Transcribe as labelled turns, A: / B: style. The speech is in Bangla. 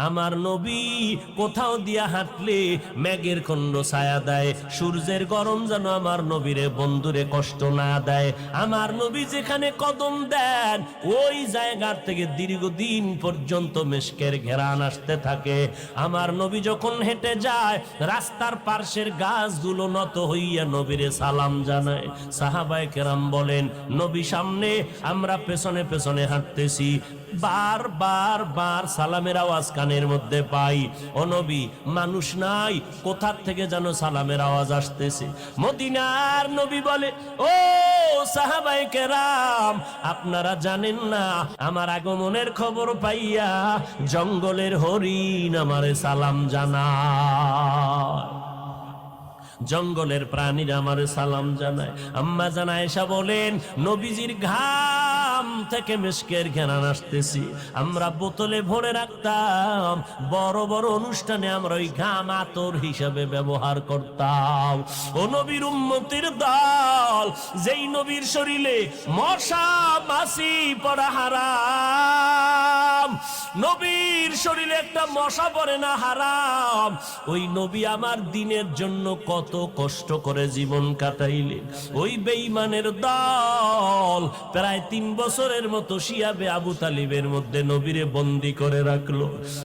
A: আমার নবী কোথাও দিয়া হাঁটলে মেঘের খণ্ড ছায়া দেয়, সূর্যের গরম যেন আমার নবীরে বন্ধুরে কষ্ট না দেয়। আমার নবী যেখানে কদম দেন ওই জায়গার থেকে দীর্ঘদিন পর্যন্ত মিশকের ঘেরান আসতে থাকে। আমার নবী যখন হেঁটে যায় রাস্তার পার্শ্বের গাছগুলো নত হইয়া নবীরে সালাম জানায়। সাহাবায়ে কেরাম বলেন, নবী সামনে, আমরা পেছনে পেছনে হাঁটতেছি, বার সালামের আওয়াজ কানের মধ্যে পাই। ও নবী, মানুষ নাই, কোথা থেকে যেন সালামের আওয়াজ আসতেছে। মদিনার নবী বলে, ও সাহাবায়ে কেরাম, আপনারা জানেন না আমার আগমনের খবর পাইয়া জঙ্গলের হরিণ আমারে সালাম জানায়, জঙ্গলের প্রাণীরা আমারে সালাম জানায়। আম্মা জান আয়েশা বলেন, নবীজির ঘাম থেকে মিশকের ঘ্রাণ আসতেছি, আমরা বোতলে ভরে রাখতাম, বড় বড় অনুষ্ঠানে আমরা ওই ঘাম আতর হিসাবে ব্যবহার করতাম। ও নবীর উম্মতের দল, যেই নবীর শরীরে মশা মাছি পড়া হারাম, নবীর শরীরে একটা মশা পড়ে না হারাম, ওই নবী আমার দিনের জন্য কত কষ্ট করে জীবন কাটাইলেন। ওই বেঈমানের দল প্রায় 3 বছরের মতো শিয়াবে আবু তালিবের মধ্যে নবীরে বন্দী করে রাখলো।